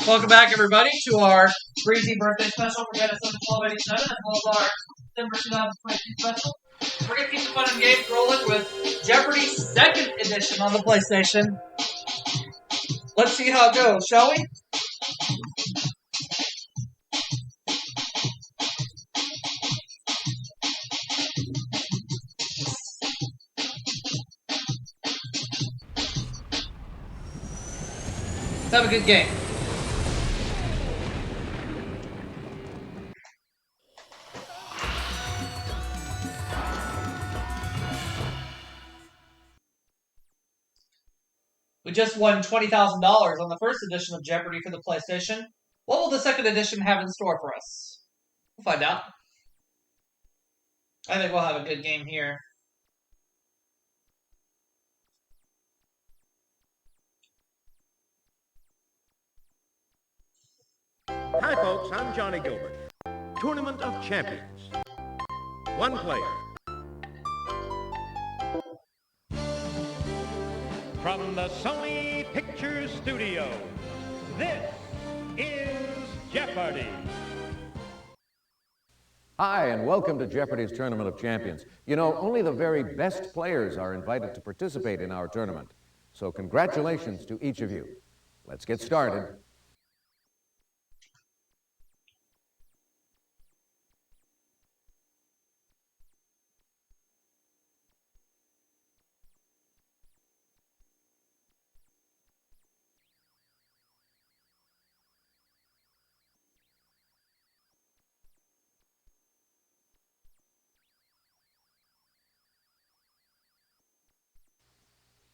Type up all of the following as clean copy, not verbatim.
Welcome back, everybody, to our Breezy birthday special for BenS71287, as well as our December 2022 special. We're going to keep the fun and games rolling with Jeopardy 2nd Edition on the PlayStation. Let's see how it goes, shall we? Let's have a good game. We just won $20,000 on the first edition of Jeopardy for the PlayStation. What will the second edition have in store for us? We'll find out. I think we'll have a good game here. Hi folks, I'm Johnny Gilbert. Tournament of Champions. One player. From the Sony Pictures Studio, this is Jeopardy! Hi, and welcome to Jeopardy's Tournament of Champions. You know, only the very best players are invited to participate in our tournament. So congratulations to each of you. Let's get started.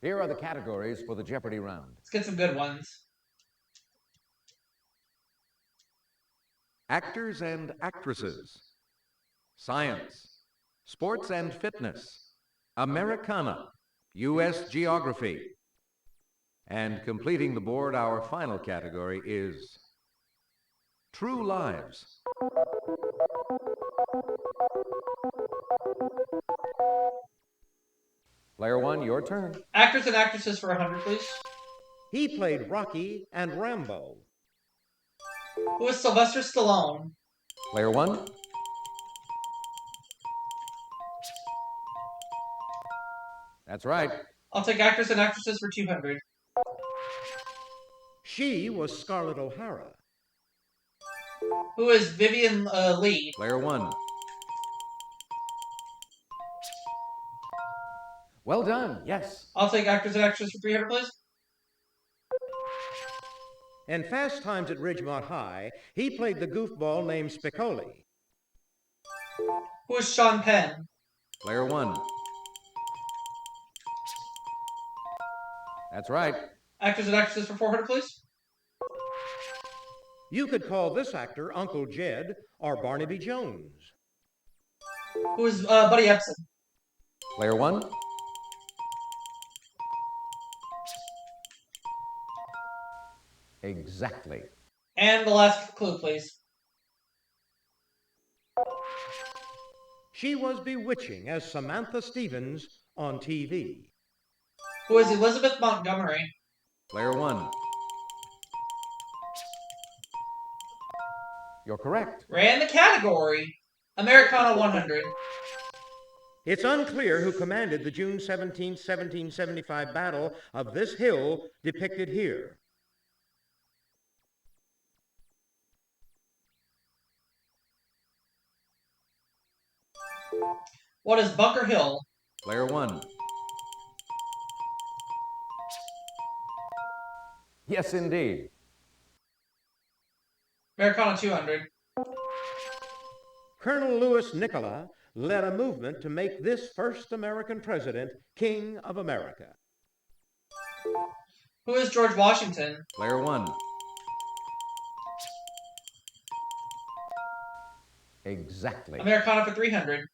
Here are the categories for the Jeopardy round. Let's get some good ones. Actors and actresses. Science. Sports and fitness. Americana. U.S. geography. And completing the board, our final category is True Lives. Player one, your turn. Actors and actresses for 100, please. He played Rocky and Rambo. Who is Sylvester Stallone? Player one. That's right. I'll take actors and actresses for 200. She was Scarlett O'Hara. Who is Vivian Lee? Player one. Well done, yes. I'll take actors and actresses for 300, please. In Fast Times at Ridgemont High, he played the goofball named Spicoli. Who is Sean Penn? Player one. That's right. Actors and actresses for 400, please. You could call this actor Uncle Jed or Barnaby Jones. Who is Buddy Epson? Player one. Exactly. And the last clue, please. She was bewitching as Samantha Stevens on TV. Who is Elizabeth Montgomery? Player one. You're correct. Ran the category. Americana 100. It's unclear who commanded the June 17, 1775 Battle of this hill depicted here. What is Bunker Hill? Player one. Yes, indeed. Americana 200. Colonel Louis Nicola led a movement to make this first American president King of America. Who is George Washington? Player one. Exactly. Americana for 300.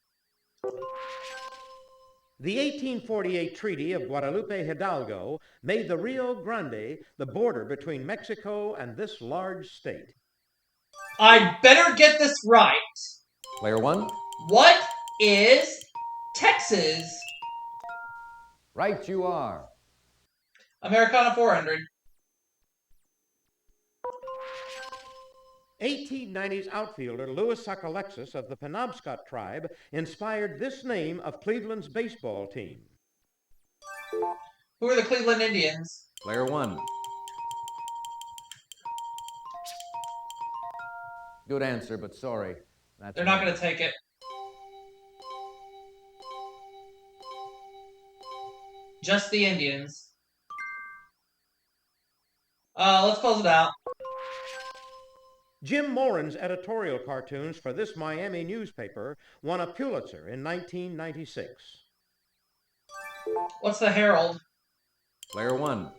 The 1848 Treaty of Guadalupe Hidalgo made the Rio Grande the border between Mexico and this large state. I better get this right. Player one. What is Texas? Right you are. Americana 400. 1890s outfielder Louis Sockalexis of the Penobscot tribe inspired this name of Cleveland's baseball team. Who are the Cleveland Indians? Player 1. Good answer, but sorry. They're not going to take it. Just the Indians. Let's close it out. Jim Moran's editorial cartoons for this Miami newspaper won a Pulitzer in 1996. What's the Herald? Player 1.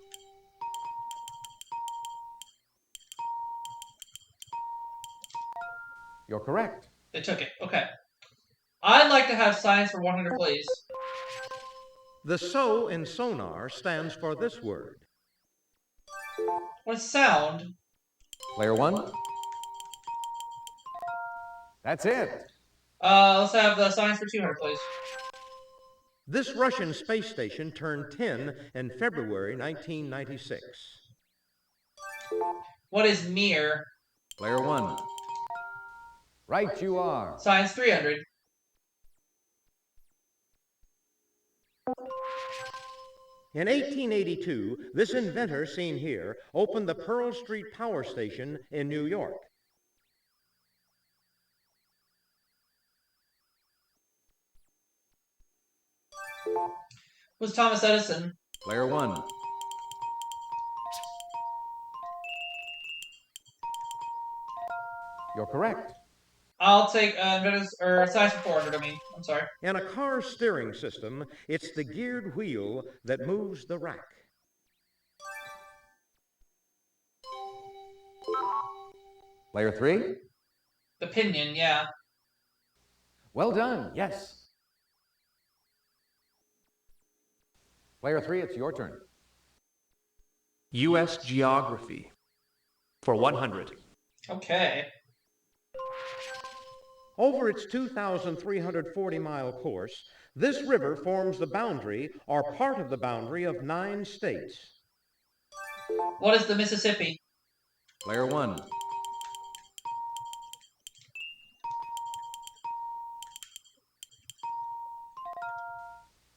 You're correct. They took it. Okay. I'd like to have science for 100, please. The SO in sonar stands for this word. What is sound? Player 1. That's it. Let's have the science for 200, please. This Russian space station turned 10 in February 1996. What is Mir? Player 1. Right you are. Science 300. In 1882, this inventor seen here opened the Pearl Street Power Station in New York. Who's Thomas Edison? Player 1. You're correct. I'll take science for 400. I'm sorry. In a car steering system, it's the geared wheel that moves the rack. Player 3. The pinion, yeah. Well done, yes. Player 3, it's your turn. U.S. Geography for 100. Okay. Over its 2,340-mile course, this river forms the boundary or part of the boundary of 9 states. What is the Mississippi? Player 1.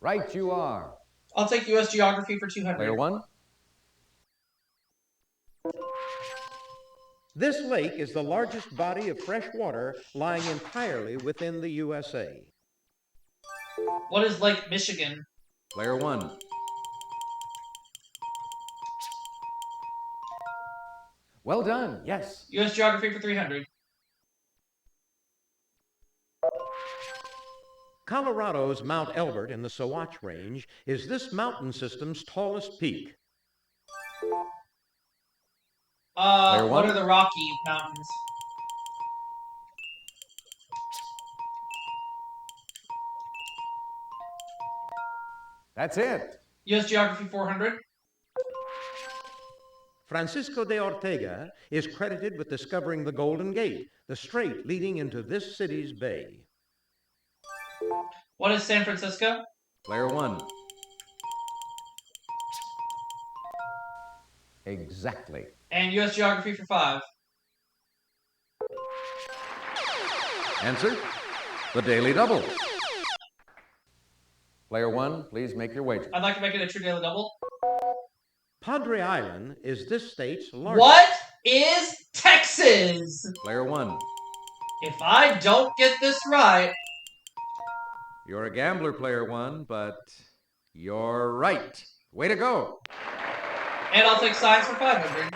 Right you are. I'll take U.S. geography for 200. Player 1. This lake is the largest body of fresh water lying entirely within the USA. What is Lake Michigan? Player 1. Well done, yes. U.S. geography for 300. Colorado's Mount Elbert in the Sawatch Range is this mountain system's tallest peak. What are the Rocky Mountains? That's it. U.S. geography 400. Francisco de Ortega is credited with discovering the Golden Gate, the strait leading into this city's bay. What is San Francisco? Player 1. Exactly. And U.S. geography for 5. Answer? The Daily Double. Player 1, please make your wager. I'd like to make it a true daily double. Padre Island is this state's largest. What is Texas? Player 1. If I don't get this right... You're a gambler, Player 1, but you're right. Way to go. And I'll take science for 500.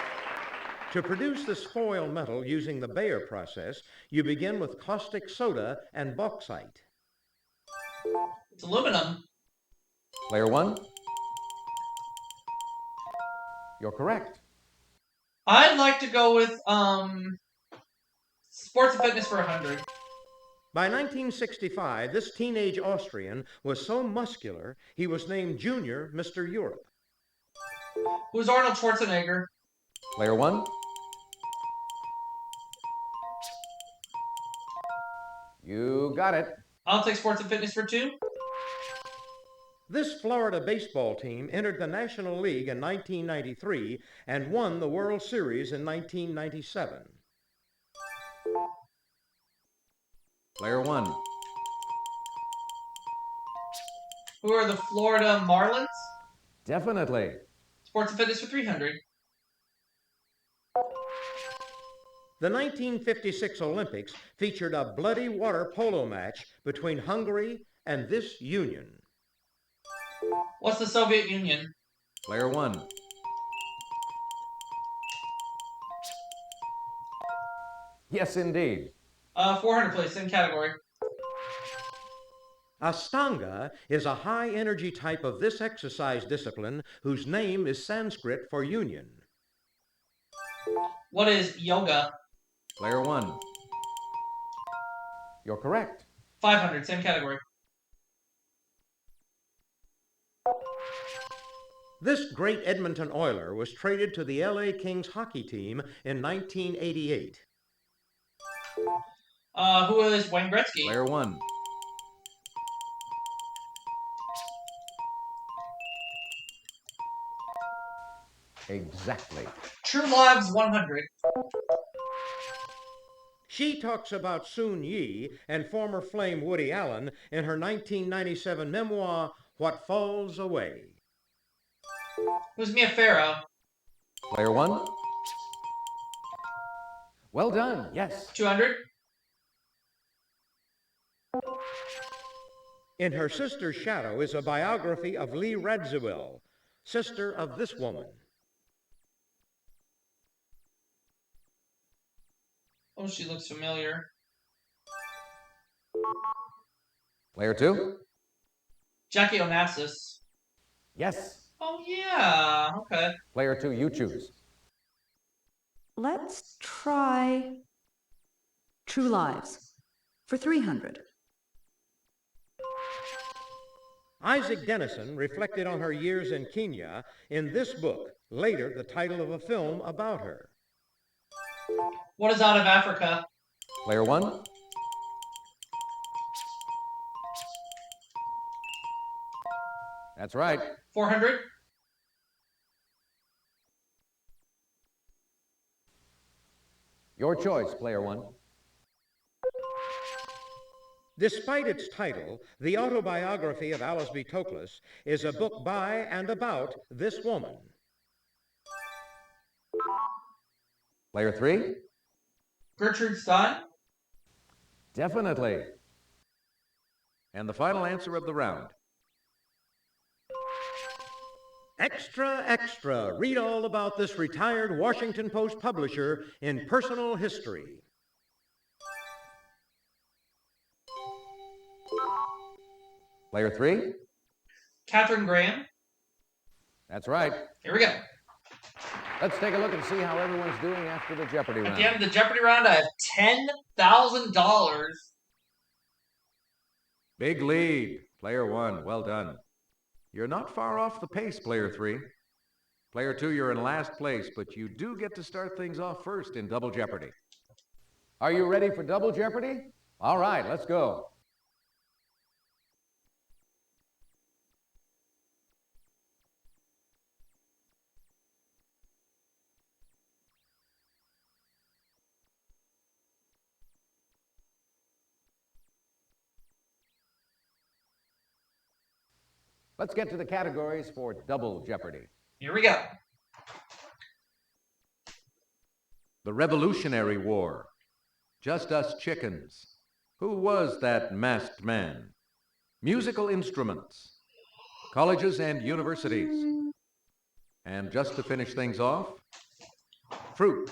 To produce this foil metal using the Bayer process, you begin with caustic soda and bauxite. It's aluminum. Player 1. You're correct. I'd like to go with sports and fitness for 100. By 1965, this teenage Austrian was so muscular, he was named Junior Mr. Europe. Who's Arnold Schwarzenegger? Player 1. You got it. I'll take sports and fitness for 2. This Florida baseball team entered the National League in 1993 and won the World Series in 1997. Player 1. Who are the Florida Marlins? Definitely. Sports and fitness for 300. The 1956 Olympics featured a bloody water polo match between Hungary and this union. What's the Soviet Union? Player 1. Yes, indeed. 400, please. Same category. Astanga is a high-energy type of this exercise discipline whose name is Sanskrit for union. What is yoga? Player 1. You're correct. 500, same category. This great Edmonton Oiler was traded to the LA Kings hockey team in 1988. Who is Wayne Gretzky? Player 1. Exactly. True Lives 100. She talks about Soon Yi and former Flame Woody Allen in her 1997 memoir, What Falls Away. Who's Mia Farrow? Player 1. Well done, yes. 200. In Her Sister's Shadow is a biography of Lee Radziwill, sister of this woman. Oh, she looks familiar. Player 2. Jackie Onassis. Yes. Oh, yeah. Okay. Player 2, you choose. Let's try True Lives for 300. Isaac Dennison reflected on her years in Kenya in this book, later the title of a film about her. What is Out of Africa? Player 1. That's right. 400. Your choice, Player 1. Despite its title, the autobiography of Alice B. Toklas is a book by and about this woman. Player 3. Gertrude Stein. Definitely. And the final answer of the round. Extra, extra. Read all about this retired Washington Post publisher in Personal History. Player 3. Katharine Graham. That's right. Here we go. Let's take a look and see how everyone's doing after the Jeopardy At round. the end of the Jeopardy round, I have $10,000. Big lead. Player 1, well done. You're not far off the pace, Player 3. Player 2, you're in last place, but you do get to start things off first in Double Jeopardy. Are you ready for Double Jeopardy? All right, let's go. Let's get to the categories for Double Jeopardy. Here we go. The Revolutionary War. Just Us Chickens. Who was that masked man? Musical instruments. Colleges and universities. And just to finish things off, fruit.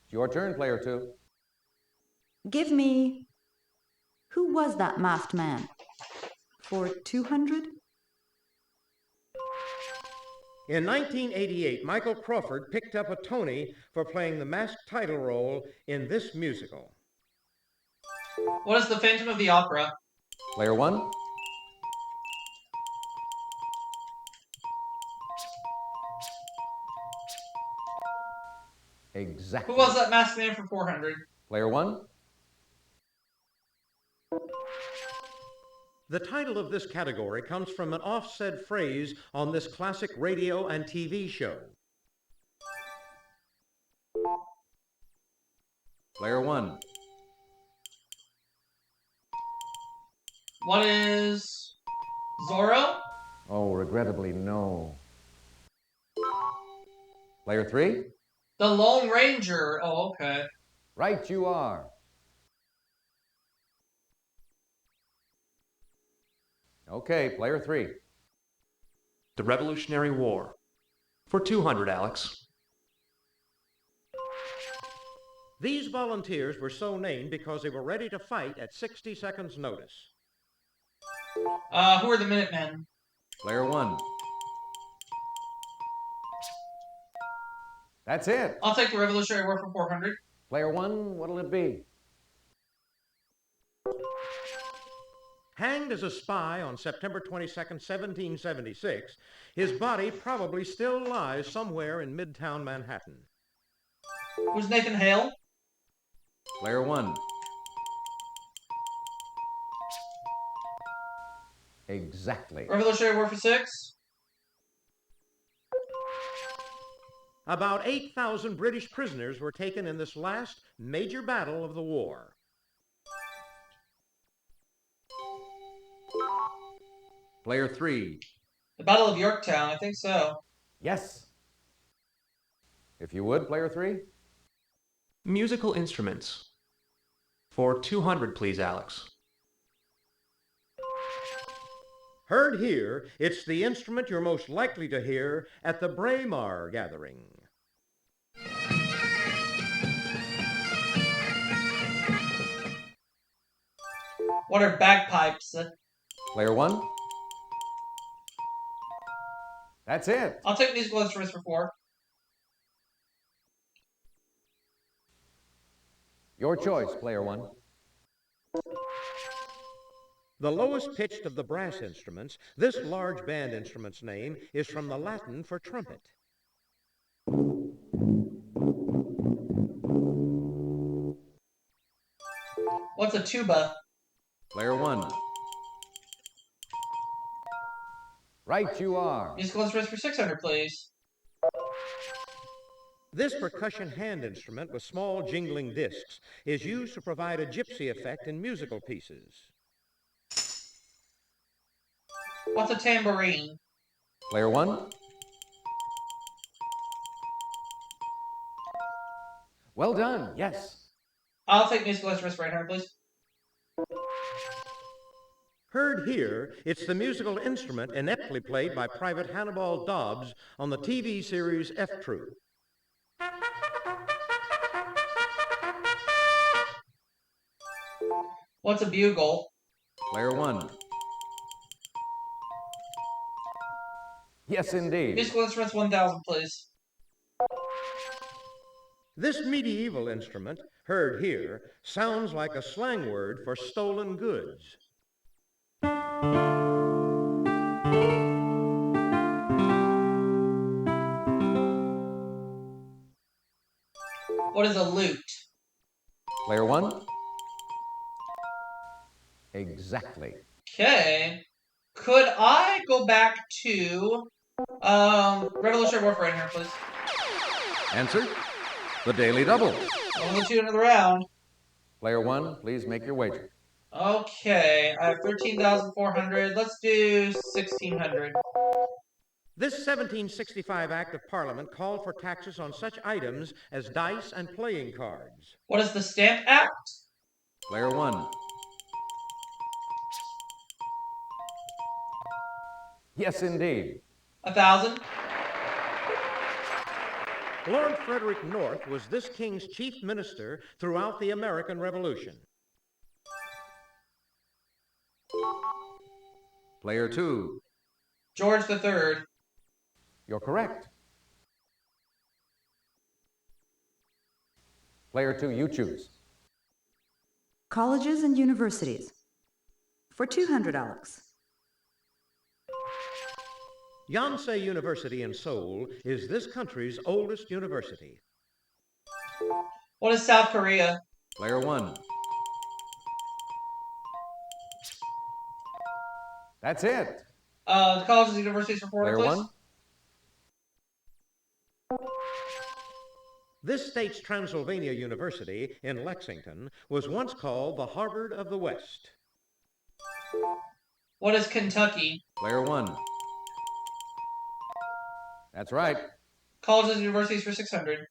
It's your turn, Player 2. Give me Who Was That Masked Man for 200? In 1988, Michael Crawford picked up a Tony for playing the masked title role in this musical. What is the Phantom of the Opera? Player 1. Exactly. Who was that masked man for 400? Player 1. The title of this category comes from an oft-said phrase on this classic radio and TV show. Player 1. What is Zorro? Oh, regrettably, no. Player 3. The Lone Ranger. Oh, okay. Right you are. Okay, player 3. The Revolutionary War. For 200, Alex. These volunteers were so named because they were ready to fight at 60 seconds' notice. Who are the Minutemen? Player 1. That's it. I'll take the Revolutionary War for 400. Player 1, what'll it be? Hanged as a spy on September 22nd, 1776, his body probably still lies somewhere in Midtown Manhattan. Who's Nathan Hale? Player 1. Exactly. Revolutionary War for 6. About 8,000 British prisoners were taken in this last major battle of the war. Player 3. The Battle of Yorktown, I think so. Yes. If you would, player 3. Musical instruments. For 200, please, Alex. Heard here, it's the instrument you're most likely to hear at the Braemar gathering. What are bagpipes? Player 1. That's it. I'll take musical instruments for 4. Your choice, player 1. The lowest pitched of the brass instruments, this large band instrument's name is from the Latin for trumpet. What's a tuba? Player 1. Right you are. Musical instruments for 600, please. This percussion hand instrument with small jingling discs is used to provide a gypsy effect in musical pieces. What's a tambourine? Player 1. Well done, yes. I'll take musical instruments for 800, please. Heard here, it's the musical instrument ineptly played by Private Hannibal Dobbs on the TV series F Troop. What's a bugle? Player 1. Yes, indeed. Musical instruments 1,000, please. This medieval instrument, heard here, sounds like a slang word for stolen goods. What is a lute? Player 1. Exactly. Okay. Could I go back to Revolutionary War for 800, please? Answer? The Daily Double. One of the two into the round. Player 1, please make your wager. Okay, I have 13,400. Let's do 1,600. This 1765 Act of Parliament called for taxes on such items as dice and playing cards. What is the Stamp Act? Player 1. Yes, indeed. 1,000. Lord Frederick North was this king's chief minister throughout the American Revolution. Player 2. George III. You're correct. Player 2, you choose. Colleges and universities. For 200, Alex. Yonsei University in Seoul is this country's oldest university. What is South Korea? Player 1. That's it. The colleges and universities for 400, Player please. 1. This state's Transylvania University in Lexington was once called the Harvard of the West. What is Kentucky? Player 1. That's right. Colleges and universities for 600.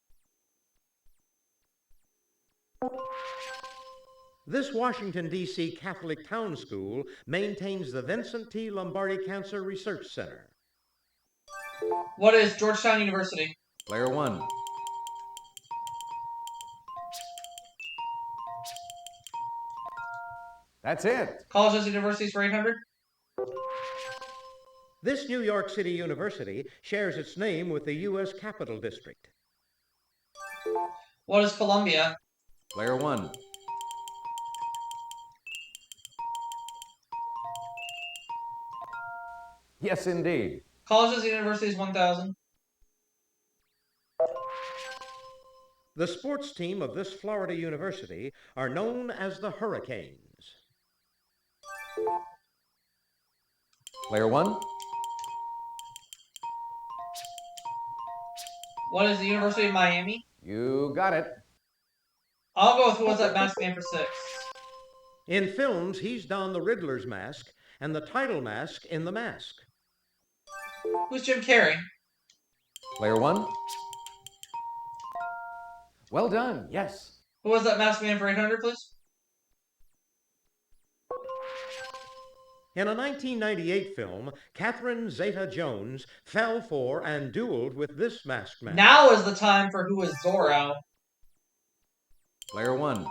This Washington, D.C. Catholic town school maintains the Vincent T. Lombardi Cancer Research Center. What is Georgetown University? Player 1. That's it. Colleges and universities for 800. This New York City university shares its name with the U.S. Capitol District. What is Columbia? Player 1. Yes, indeed. Colleges and universities 1000. The sports team of this Florida university are known as the Hurricanes. Player 1. What is the University of Miami? You got it. I'll go with who was that masked man for 6. In films, he's donned the Riddler's mask and the title mask in The Mask. Who's Jim Carrey? Player 1. Well done. Yes. Who was that masked man for 800, please? In a 1998 film, Catherine Zeta-Jones fell for and dueled with this masked man. Now is the time for who is Zorro. Player 1.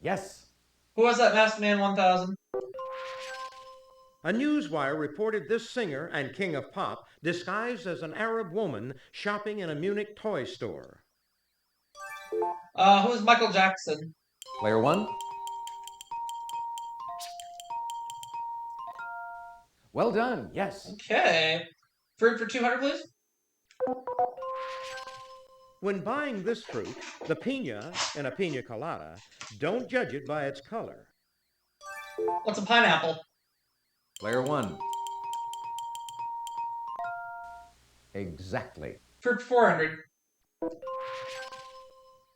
Yes. Who was that masked man 1000? A newswire reported this singer and king of pop disguised as an Arab woman shopping in a Munich toy store. Who is Michael Jackson? Player 1. Well done. Yes. Okay. Fruit for 200, please? When buying this fruit, the piña in a piña colada, don't judge it by its color. What's a pineapple? Player 1. Exactly. Fruit for 400.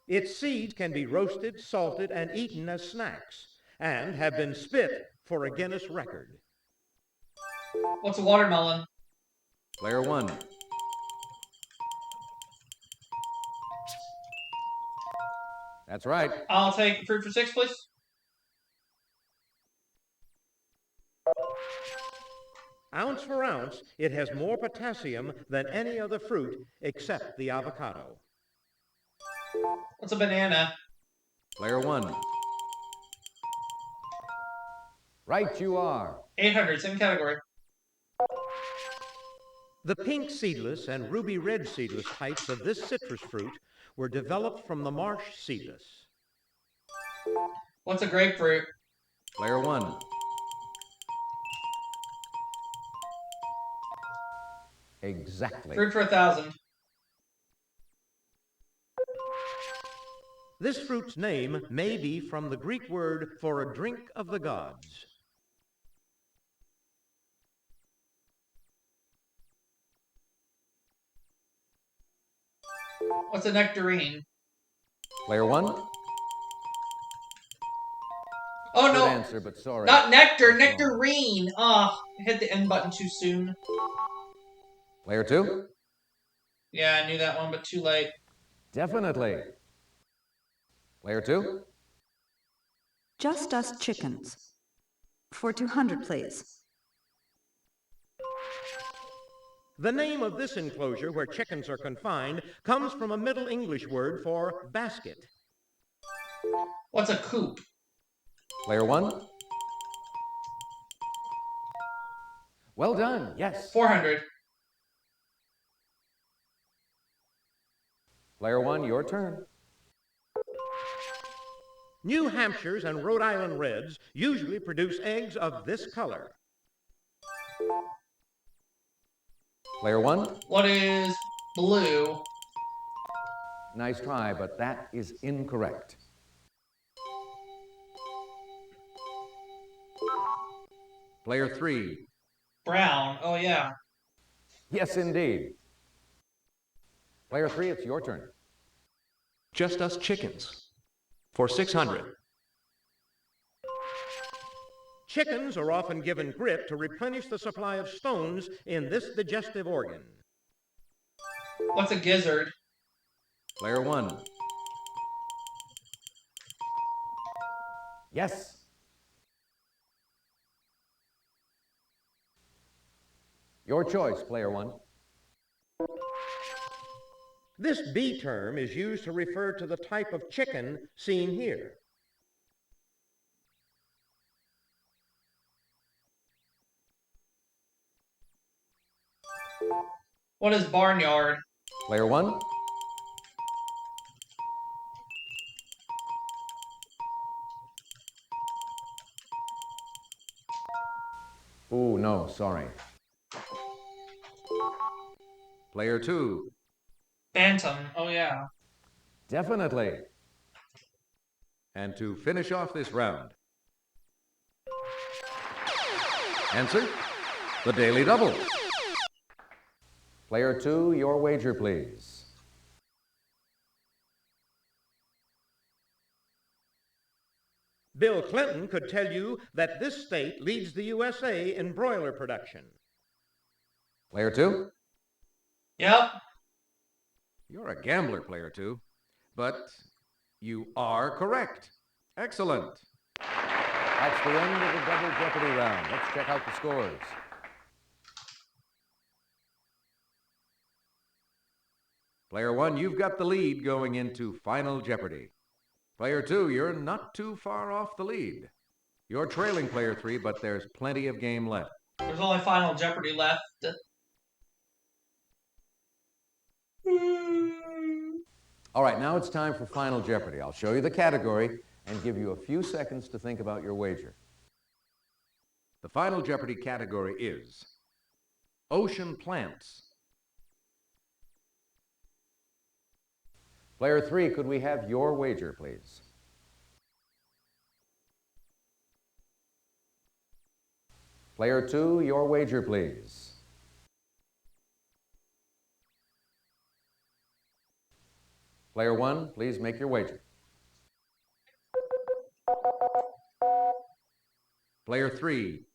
Its seeds can be roasted, salted, and eaten as snacks, and have been spit for a Guinness record. What's a watermelon? Player 1. That's right. I'll take fruit for 6, please. Ounce for ounce, it has more potassium than any other fruit except the avocado. What's a banana? Player 1. Right you are. 800, same category. The pink seedless and ruby red seedless types of this citrus fruit were developed from the marsh seedless. What's a grapefruit? Player 1. Exactly. Fruit for 1000. This fruit's name may be from the Greek word for a drink of the gods. What's a nectarine? Player 1. Oh, Good no. answer, but sorry. Not nectar, nectarine. I hit the N button too soon. Player 2. Yeah, I knew that one, but too late. Definitely. Player 2. Just Us Chickens. For 200, please. The name of this enclosure where chickens are confined comes from a Middle English word for basket. What's a coop? Player 1. Well done. Yes. 400. Player 1, your turn. New Hampshires and Rhode Island Reds usually produce eggs of this color. Player 1. What is blue? Nice try, but that is incorrect. Player 3. Brown. Oh, yeah. Yes, indeed. Player 3, it's your turn. Just Us Chickens for 600. Chickens are often given grit to replenish the supply of stones in this digestive organ. What's a gizzard? Player 1. Yes. Your choice, Player 1. This B term is used to refer to the type of chicken seen here. What is barnyard? Player 1. Ooh, no, sorry. Player 2. Phantom. Oh, yeah. Definitely. And to finish off this round, answer, the Daily Double. Player 2, your wager, please. Bill Clinton could tell you that this state leads the USA in broiler production. Player 2? Yep. You're a gambler, Player 2. But you are correct. Excellent. That's the end of the Double Jeopardy round. Let's check out the scores. Player 1, you've got the lead going into Final Jeopardy. Player 2, you're not too far off the lead. You're trailing Player 3, but there's plenty of game left. There's only Final Jeopardy left. All right, now it's time for Final Jeopardy. I'll show you the category and give you a few seconds to think about your wager. The Final Jeopardy category is Ocean Plants. Player 3, could we have your wager, please? Player 2, your wager, please. Player 1, please make your wager. Player 3.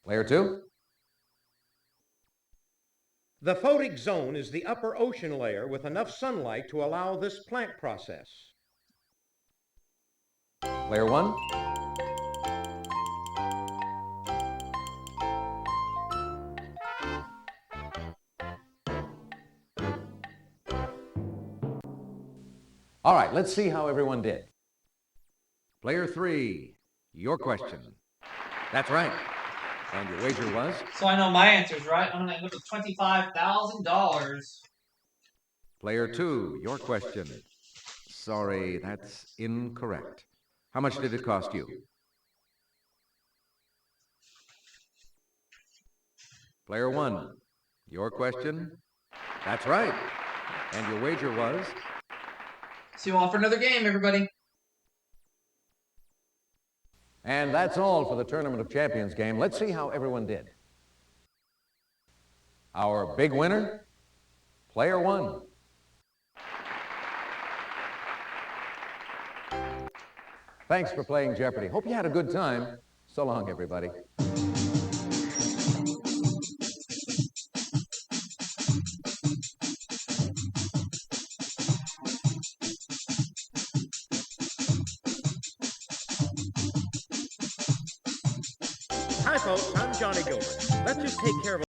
Player 2. The photic zone is the upper ocean layer with enough sunlight to allow this plant process. Player 1. All right, let's see how everyone did. Player 3, your question. That's right. And your wager was? So I know my answer's right. I'm going to look at $25,000. Player 2, your question. Sorry, that's incorrect. How much did it cost you? Player 1, your question. That's right. And your wager was? See you all for another game, everybody. And that's all for the Tournament of Champions game. Let's see how everyone did. Our big winner, Player 1. Thanks for playing Jeopardy. Hope you had a good time. So long, everybody. Hi, folks. I'm Johnny Gilbert. Let's just take care of